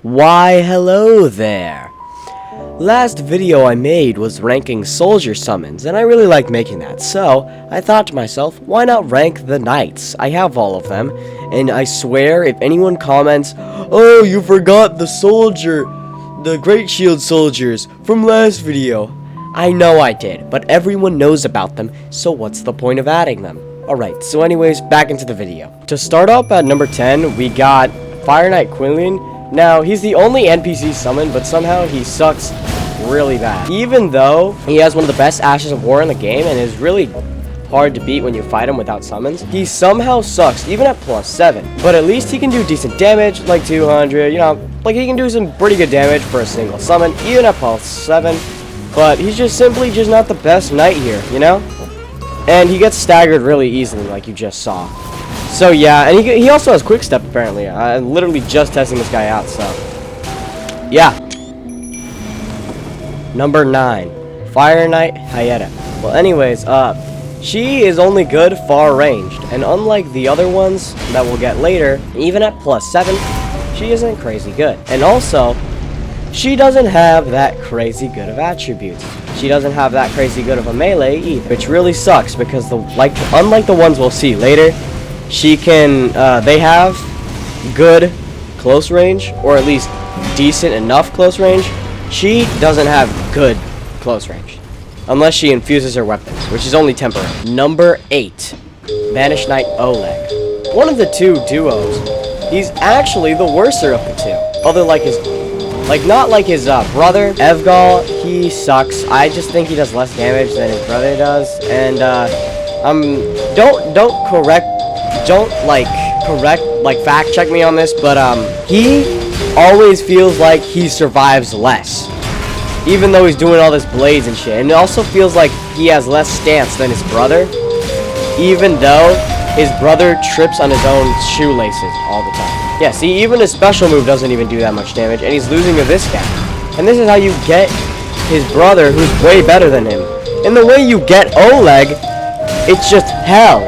Why, hello there. Last video I made was ranking soldier summons, and I really like making that, so I thought to myself, why not rank the knights? I have all of them, and I swear if anyone comments, "Oh, you forgot the Great Shield soldiers from last video," I know I did, but everyone knows about them, so what's the point of adding them? Alright, so anyways, back into the video. To start up at number 10, we got Fire Knight Quinlan. Now, he's the only NPC summon, but somehow he sucks really bad. Even though he has one of the best Ashes of War in the game and is really hard to beat when you fight him without summons, he somehow sucks, even at +7. But at least he can do decent damage, like 200, like he can do some pretty good damage for a single summon, even at +7. But he's just simply not the best knight here, And he gets staggered really easily, like you just saw. So yeah, and he also has quick step apparently. I'm literally just testing this guy out, so yeah. Number 9, Fire Knight Hyetta. Well, anyways, she is only good far ranged, and unlike the other ones that we'll get later, even at +7, she isn't crazy good. And also, she doesn't have that crazy good of attributes. She doesn't have that crazy good of a melee either, which really sucks because unlike the ones we'll see later, she can, they have good close range, or at least decent enough close range. She doesn't have good close range, unless she infuses her weapons, which is only temporary. Number 8, Banished Knight Oleg. One of the two duos, he's actually the worser of the two. Other not like his brother, Evgal, he sucks. I just think he does less damage than his brother does, and don't fact check me on this, but he always feels like he survives less, even though he's doing all this blades and shit. And it also feels like he has less stance than his brother, even though his brother trips on his own shoelaces all the time. Yeah, see, even his special move doesn't even do that much damage, and he's losing to this guy. And this is how you get his brother, who's way better than him. And the way you get Oleg, it's just hell.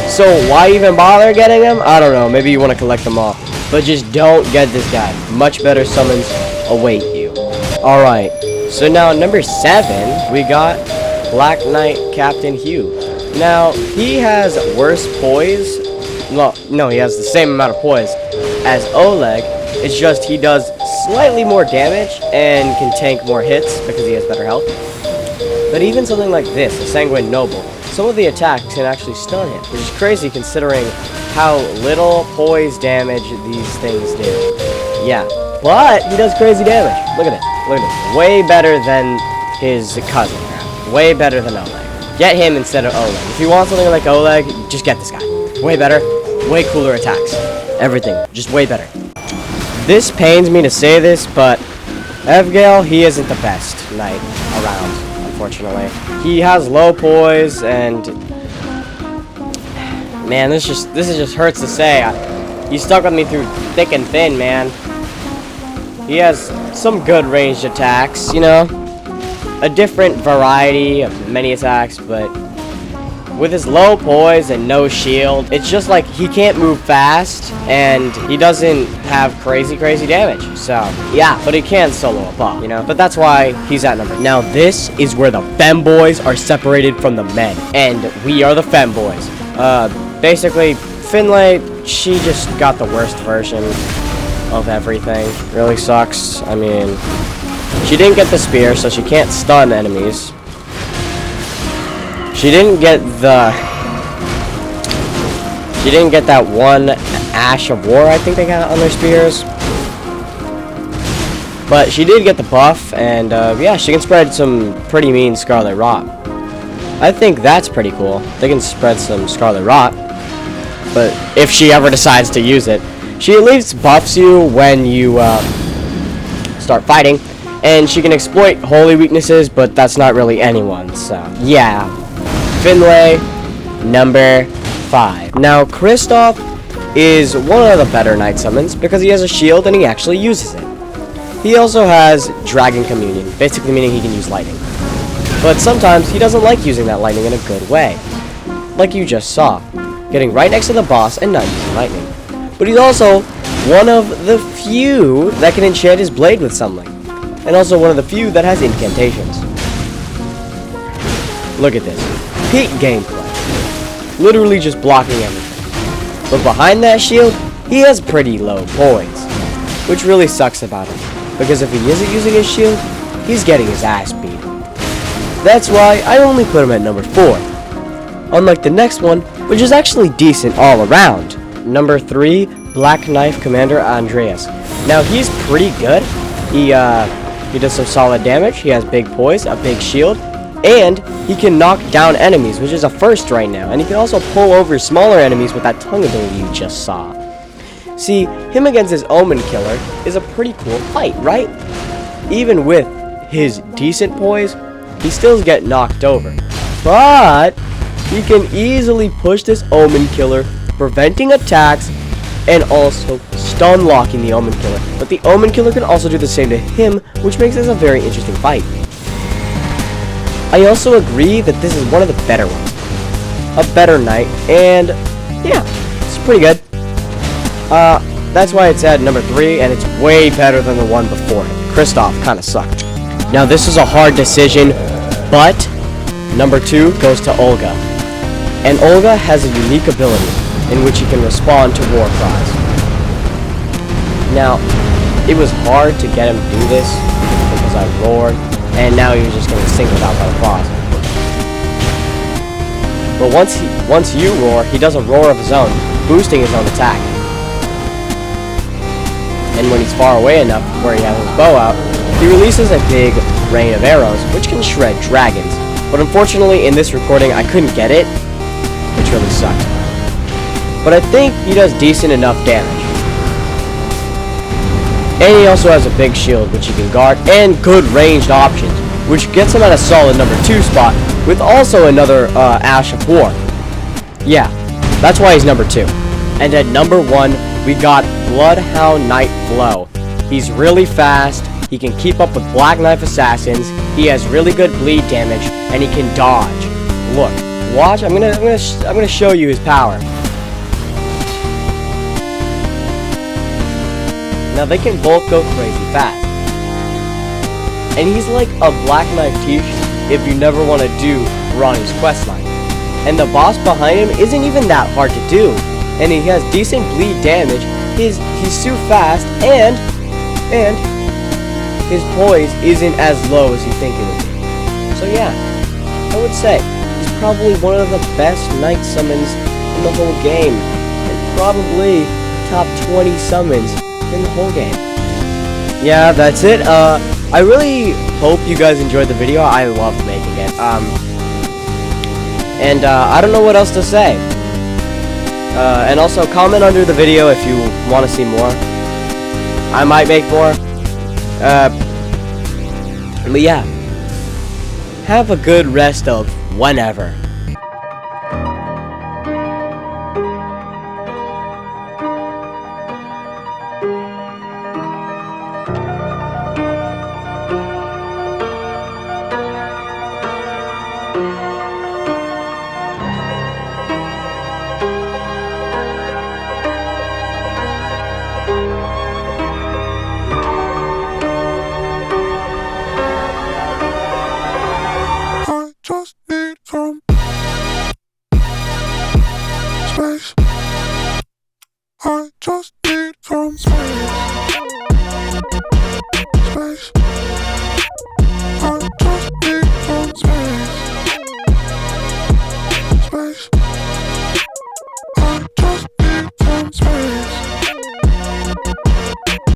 So why even bother getting him? I don't know, maybe you want to collect them all. But just don't get this guy. Much better summons await you. Alright, so now number 7, we got Black Knight Captain Hugh. Now, he has worse poise. No, he has the same amount of poise as Oleg. It's just he does slightly more damage and can tank more hits because he has better health. But even something like this, a Sanguine Noble, some of the attacks can actually stun him, which is crazy considering how little poise damage these things do. Yeah, but he does crazy damage. Look at this. Way better than his cousin. Way better than Oleg. Get him instead of Oleg. If you want something like Oleg, just get this guy. Way better, way cooler attacks. Everything, just way better. This pains me to say this, but Evgal, he isn't the best knight around, unfortunately. He has low poise, and man, this just hurts to say. He stuck with me through thick and thin, man. He has some good ranged attacks, a different variety of many attacks, but with his low poise and no shield, it's just like he can't move fast, and he doesn't have crazy damage. So, yeah, but he can solo a buff, But that's why he's at number. Now, this is where the femboys are separated from the men, and we are the femboys. Basically, Finlay, she just got the worst version of everything. Really sucks. I mean, she didn't get the spear, so she can't stun enemies. She didn't get that one Ash of War, I think they got on their spears. But she did get the buff, and yeah, she can spread some pretty mean Scarlet Rot. I think that's pretty cool. They can spread some Scarlet Rot, but if she ever decides to use it, she at least buffs you when you start fighting, and she can exploit holy weaknesses, but that's not really anyone, so yeah. Finlay, number 5. Now, Kristoff is one of the better knight summons because he has a shield and he actually uses it. He also has Dragon Communion, basically meaning he can use lightning. But sometimes he doesn't like using that lightning in a good way, like you just saw, getting right next to the boss and not using lightning. But he's also one of the few that can enchant his blade with something. And also one of the few that has incantations. Look at this. Peak gameplay. Literally just blocking everything. But behind that shield, he has pretty low poise. Which really sucks about him. Because if he isn't using his shield, he's getting his ass beat. That's why I only put him at number 4. Unlike the next one, which is actually decent all around. Number 3, Black Knife Commander Andreas. Now he's pretty good. He does some solid damage. He has big poise, a big shield, and he can knock down enemies, which is a first right now. And he can also pull over smaller enemies with that tongue ability you just saw. See, him against his Omen Killer is a pretty cool fight, right? Even with his decent poise, he still get knocked over. But he can easily push this Omen Killer, preventing attacks, and also stun locking the Omen Killer. But the Omen Killer can also do the same to him, which makes this a very interesting fight. I also agree that this is one of the better ones. A better knight, and yeah, it's pretty good. That's why it's at number 3, and it's way better than the one before it. Kristoff kind of sucked. Now this is a hard decision, but number 2 goes to Olga. And Olga has a unique ability in which he can respond to war cries. Now, it was hard to get him to do this because I roared, and now he was just getting singled out by the boss. But once you roar, he does a roar of his own, boosting his own attack. And when he's far away enough where he has his bow out, he releases a big rain of arrows, which can shred dragons. But unfortunately, in this recording, I couldn't get it, which really sucked. But I think he does decent enough damage. And he also has a big shield, which he can guard, and good ranged options, which gets him at a solid number 2 spot, with also another Ash of War. Yeah, that's why he's number 2. And at number 1, we got Bloodhound Knight Flow. He's really fast, he can keep up with Black Knife Assassins, he has really good bleed damage, and he can dodge. Look, watch, I'm gonna show you his power. Now they can both go crazy fast. And he's like a Black Knight t-shirt if you never want to do Ronnie's questline. And the boss behind him isn't even that hard to do. And he has decent bleed damage. He's too fast, and his poise isn't as low as you think it would be. So yeah, I would say he's probably one of the best knight summons in the whole game. And probably top 20 summons in the whole game. Yeah, that's it. I really hope you guys enjoyed the video. I loved making it. I don't know what else to say. And also comment under the video if you want to see more. I might make more. But yeah. Have a good rest of whenever. Just need some space. I just need some space. Space. I just need some space. Space.